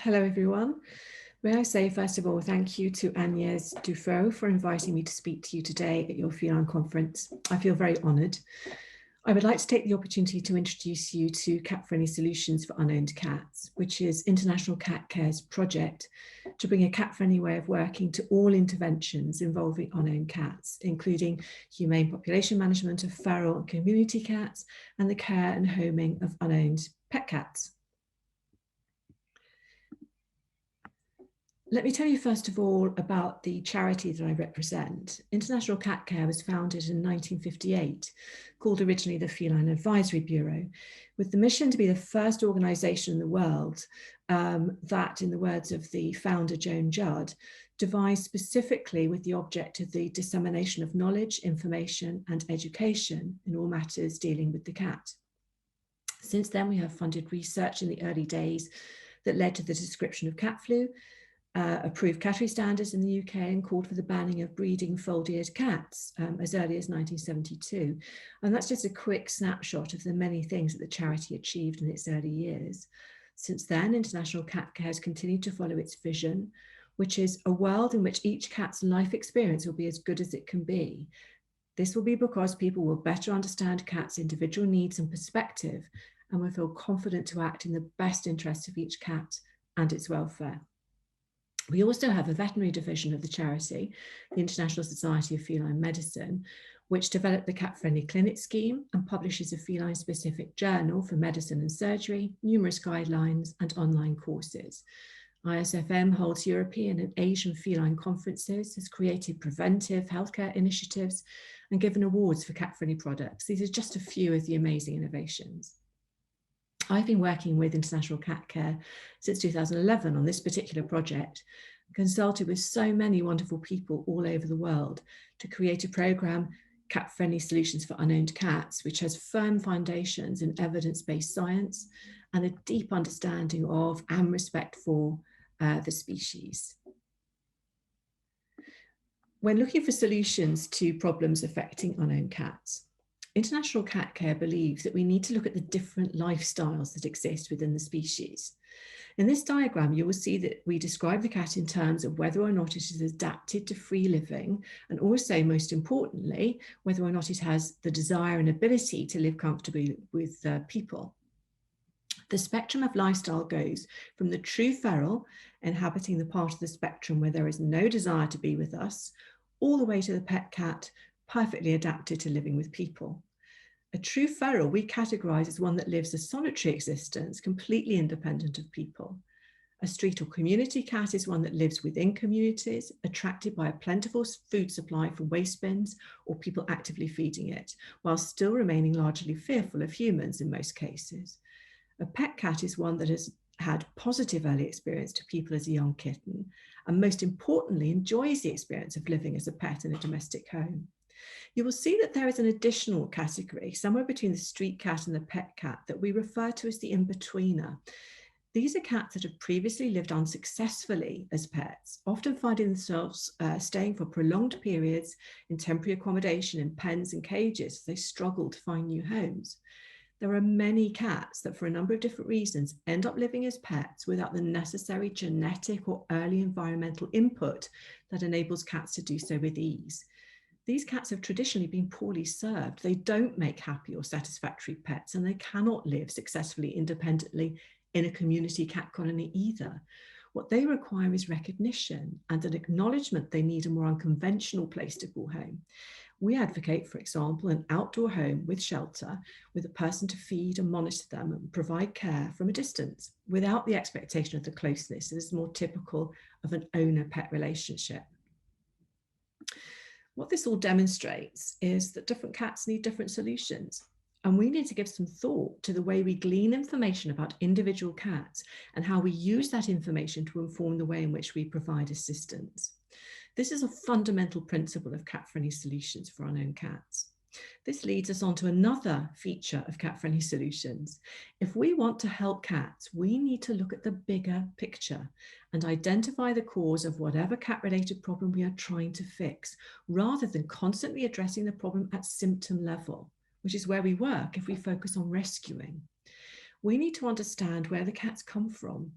Hello, everyone. May I say, first of all, thank you to Agnès Dufaux for inviting me to speak to you today at your feline conference. I feel very honoured. I would like to take the opportunity to introduce you to Cat-Friendly Solutions for Unowned Cats, which is International Cat Care's project to bring a cat-friendly way of working to all interventions involving unowned cats, including humane population management of feral and community cats and the care and homing of unowned pet cats. Let me tell you first of all about the charity that I represent. International Cat Care was founded in 1958, called originally the Feline Advisory Bureau, with the mission to be the first organisation in the world that, in the words of the founder Joan Judd, devised specifically with the object of the dissemination of knowledge, information and education in all matters dealing with the cat. Since then, we have funded research in the early days that led to the description of cat flu, approved cattery standards in the UK and called for the banning of breeding fold-eared cats as early as 1972. And that's just a quick snapshot of the many things that the charity achieved in its early years. Since then, International Cat Care has continued to follow its vision, which is a world in which each cat's life experience will be as good as it can be. This will be because people will better understand cats' individual needs and perspective and will feel confident to act in the best interest of each cat and its welfare. We also have a veterinary division of the charity, the International Society of Feline Medicine, which developed the cat-friendly clinic scheme and publishes a feline-specific journal for medicine and surgery, numerous guidelines and online courses. ISFM holds European and Asian feline conferences, has created preventive healthcare initiatives and given awards for cat-friendly products. These are just a few of the amazing innovations. I've been working with International Cat Care since 2011 on this particular project, consulted with so many wonderful people all over the world to create a programme, Cat-Friendly Solutions for Unowned Cats, which has firm foundations in evidence-based science and a deep understanding of and respect for the species. When looking for solutions to problems affecting unowned cats, International Cat Care believes that we need to look at the different lifestyles that exist within the species. In this diagram, you will see that we describe the cat in terms of whether or not it is adapted to free living, and also, most importantly, whether or not it has the desire and ability to live comfortably with people. The spectrum of lifestyle goes from the true feral, inhabiting the part of the spectrum where there is no desire to be with us, all the way to the pet cat, perfectly adapted to living with people. A true feral we categorize as one that lives a solitary existence, completely independent of people. A street or community cat is one that lives within communities, attracted by a plentiful food supply from waste bins or people actively feeding it, while still remaining largely fearful of humans in most cases. A pet cat is one that has had positive early experience to people as a young kitten, and most importantly, enjoys the experience of living as a pet in a domestic home. You will see that there is an additional category somewhere between the street cat and the pet cat that we refer to as the in-betweener. These are cats that have previously lived unsuccessfully as pets, often finding themselves staying for prolonged periods in temporary accommodation in pens and cages as they struggle to find new homes. There are many cats that, for a number of different reasons, end up living as pets without the necessary genetic or early environmental input that enables cats to do so with ease. These cats have traditionally been poorly served. They don't make happy or satisfactory pets, and they cannot live successfully independently in a community cat colony either. What they require is recognition and an acknowledgement they need a more unconventional place to call home. We advocate, for example, an outdoor home with shelter, with a person to feed and monitor them and provide care from a distance, without the expectation of the closeness that is more typical of an owner-pet relationship. What this all demonstrates is that different cats need different solutions, and we need to give some thought to the way we glean information about individual cats and how we use that information to inform the way in which we provide assistance. This is a fundamental principle of cat-friendly solutions for unowned cats. This leads us on to another feature of cat-friendly solutions. If we want to help cats, we need to look at the bigger picture and identify the cause of whatever cat-related problem we are trying to fix, rather than constantly addressing the problem at symptom level, which is where we work if we focus on rescuing. We need to understand where the cats come from.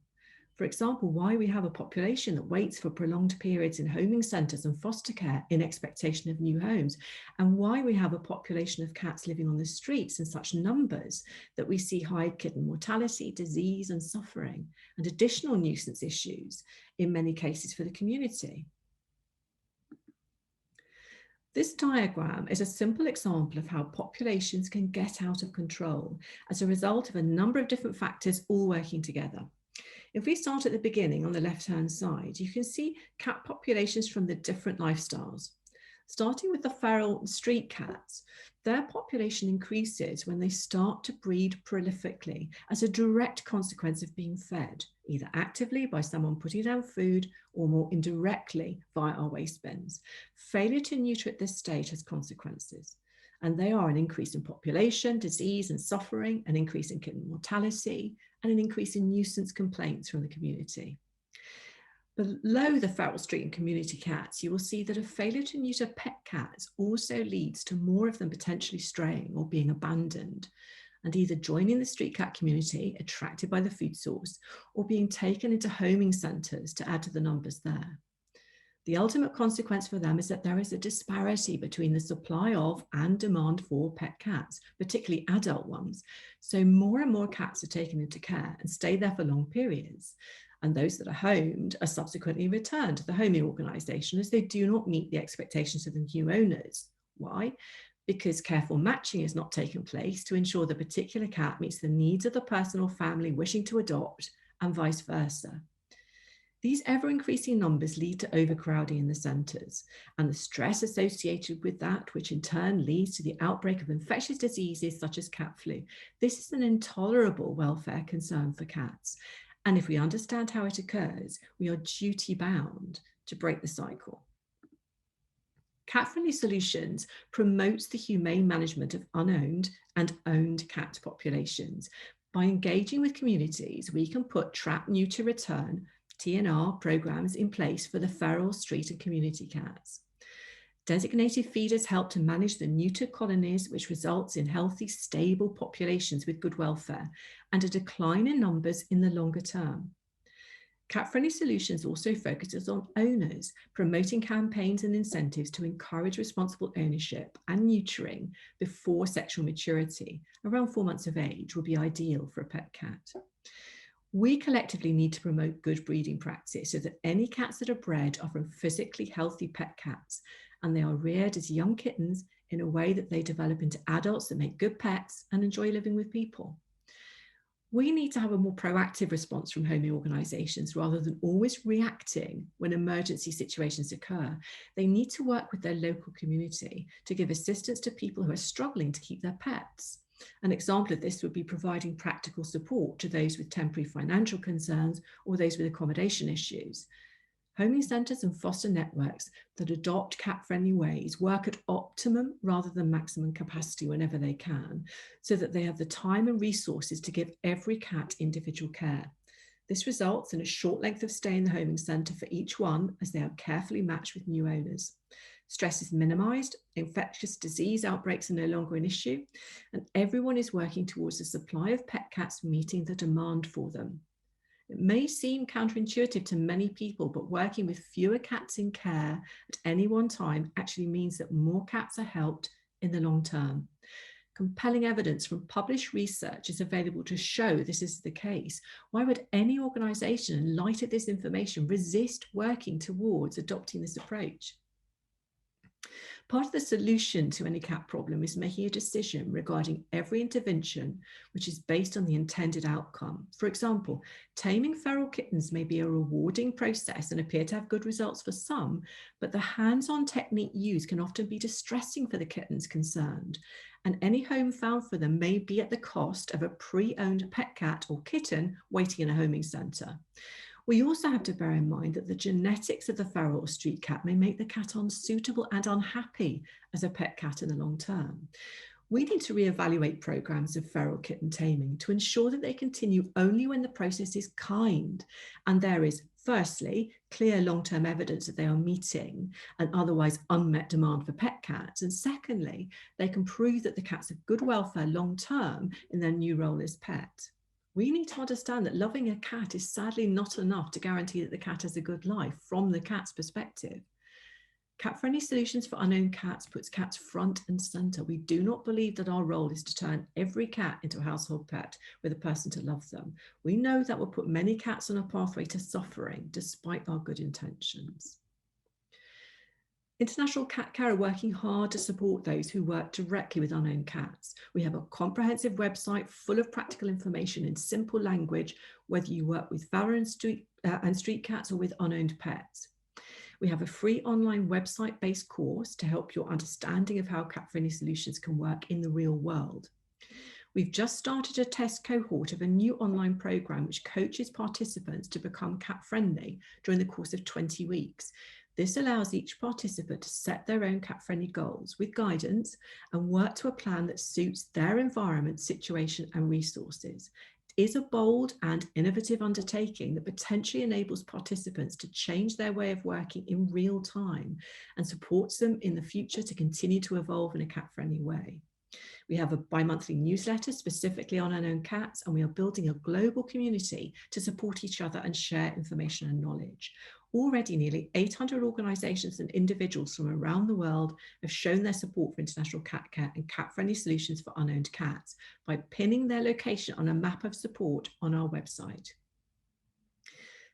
For example, why we have a population that waits for prolonged periods in homing centres and foster care in expectation of new homes, and why we have a population of cats living on the streets in such numbers that we see high kitten mortality, disease and suffering, and additional nuisance issues in many cases for the community. This diagram is a simple example of how populations can get out of control as a result of a number of different factors all working together. If we start at the beginning on the left-hand side, you can see cat populations from the different lifestyles. Starting with the feral street cats, their population increases when they start to breed prolifically as a direct consequence of being fed, either actively by someone putting down food or more indirectly via our waste bins. Failure to neuter at this stage has consequences, and they are an increase in population, disease and suffering, an increase in kitten mortality, and an increase in nuisance complaints from the community. Below the feral street and community cats, you will see that a failure to neuter pet cats also leads to more of them potentially straying or being abandoned and either joining the street cat community, attracted by the food source, or being taken into homing centres to add to the numbers there. The ultimate consequence for them is that there is a disparity between the supply of and demand for pet cats, particularly adult ones. So more and more cats are taken into care and stay there for long periods. And those that are homed are subsequently returned to the homing organisation as they do not meet the expectations of the new owners. Why? Because careful matching is not taking place to ensure the particular cat meets the needs of the person or family wishing to adopt, and vice versa. These ever-increasing numbers lead to overcrowding in the centres and the stress associated with that, which in turn leads to the outbreak of infectious diseases such as cat flu. This is an intolerable welfare concern for cats. And if we understand how it occurs, we are duty-bound to break the cycle. Cat-Friendly Solutions promotes the humane management of unowned and owned cat populations. By engaging with communities, we can put trap, neuter, return TNR programs in place for the feral, street and community cats. Designated feeders help to manage the neuter colonies, which results in healthy, stable populations with good welfare and a decline in numbers in the longer term. Cat-Friendly Solutions also focuses on owners, promoting campaigns and incentives to encourage responsible ownership and neutering before sexual maturity. Around 4 months of age will be ideal for a pet cat. We collectively need to promote good breeding practice so that any cats that are bred are from physically healthy pet cats, and they are reared as young kittens in a way that they develop into adults that make good pets and enjoy living with people. We need to have a more proactive response from homing organisations rather than always reacting when emergency situations occur. They need to work with their local community to give assistance to people who are struggling to keep their pets. An example of this would be providing practical support to those with temporary financial concerns or those with accommodation issues. Homing centres and foster networks that adopt cat-friendly ways work at optimum rather than maximum capacity whenever they can, so that they have the time and resources to give every cat individual care. This results in a short length of stay in the homing centre for each one as they are carefully matched with new owners. Stress is minimised, infectious disease outbreaks are no longer an issue, and everyone is working towards a supply of pet cats meeting the demand for them. It may seem counterintuitive to many people, but working with fewer cats in care at any one time actually means that more cats are helped in the long term. Compelling evidence from published research is available to show this is the case. Why would any organisation, in light of this information, resist working towards adopting this approach? Part of the solution to any cat problem is making a decision regarding every intervention which is based on the intended outcome. For example, taming feral kittens may be a rewarding process and appear to have good results for some, but the hands-on technique used can often be distressing for the kittens concerned, and any home found for them may be at the cost of a pre-owned pet cat or kitten waiting in a homing centre. We also have to bear in mind that the genetics of the feral or street cat may make the cat unsuitable and unhappy as a pet cat in the long term. We need to reevaluate programs of feral kitten taming to ensure that they continue only when the process is kind and there is, firstly, clear long-term evidence that they are meeting an otherwise unmet demand for pet cats, and secondly, they can prove that the cats have good welfare long-term in their new role as pet. We need to understand that loving a cat is sadly not enough to guarantee that the cat has a good life from the cat's perspective. Cat-friendly solutions for unowned cats puts cats front and center. We do not believe that our role is to turn every cat into a household pet with a person to love them. We know that will put many cats on a pathway to suffering despite our good intentions. International Cat Care are working hard to support those who work directly with unowned cats. We have a comprehensive website full of practical information in simple language, whether you work with feral and street cats or with unowned pets. We have a free online website-based course to help your understanding of how cat-friendly solutions can work in the real world. We've just started a test cohort of a new online program which coaches participants to become cat-friendly during the course of 20 weeks. This allows each participant to set their own cat-friendly goals with guidance and work to a plan that suits their environment, situation, and resources. It is a bold and innovative undertaking that potentially enables participants to change their way of working in real time and supports them in the future to continue to evolve in a cat-friendly way. We have a bi-monthly newsletter specifically on unowned cats, and we are building a global community to support each other and share information and knowledge. Already nearly 800 organisations and individuals from around the world have shown their support for international cat care and cat-friendly solutions for unowned cats by pinning their location on a map of support on our website.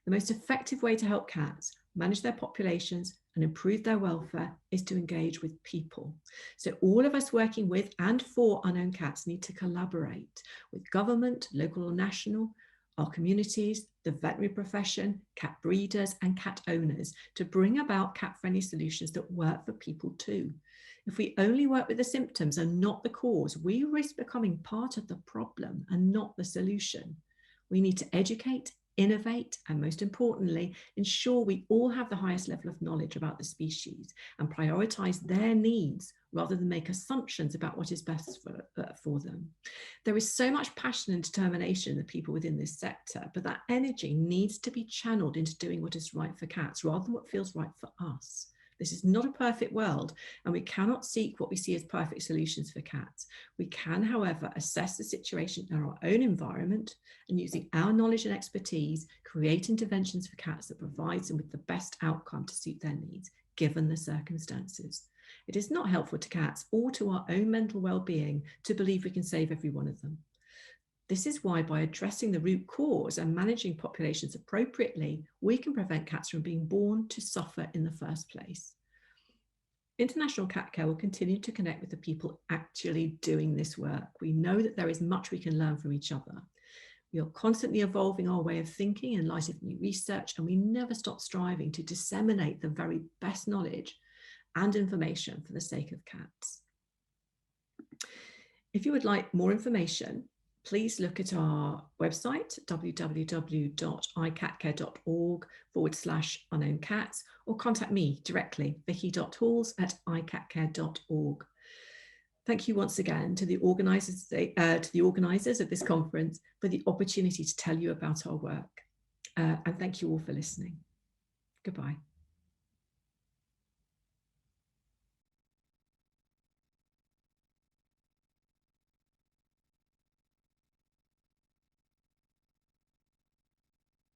The most effective way to help cats manage their populations and improve their welfare is to engage with people. So all of us working with and for unowned cats need to collaborate with government, local or national, our communities, the veterinary profession, cat breeders and cat owners to bring about cat-friendly solutions that work for people too. If we only work with the symptoms and not the cause, we risk becoming part of the problem and not the solution. We need to educate, innovate, and most importantly, ensure we all have the highest level of knowledge about the species and prioritize their needs rather than make assumptions about what is best for them. There is so much passion and determination in the people within this sector, but that energy needs to be channeled into doing what is right for cats rather than what feels right for us. This is not a perfect world, and we cannot seek what we see as perfect solutions for cats. We can, however, assess the situation in our own environment and using our knowledge and expertise, create interventions for cats that provides them with the best outcome to suit their needs, given the circumstances. It is not helpful to cats or to our own mental well-being to believe we can save every one of them. This is why by addressing the root cause and managing populations appropriately, we can prevent cats from being born to suffer in the first place. International Cat Care will continue to connect with the people actually doing this work. We know that there is much we can learn from each other. We are constantly evolving our way of thinking in light of new research, and we never stop striving to disseminate the very best knowledge and information for the sake of cats. If you would like more information, please look at our website, www.icatcare.org/unknown-cats, or contact me directly, vicky.halls@icatcare.org. Thank you once again to the organisers of this conference for the opportunity to tell you about our work. And thank you all for listening. Goodbye.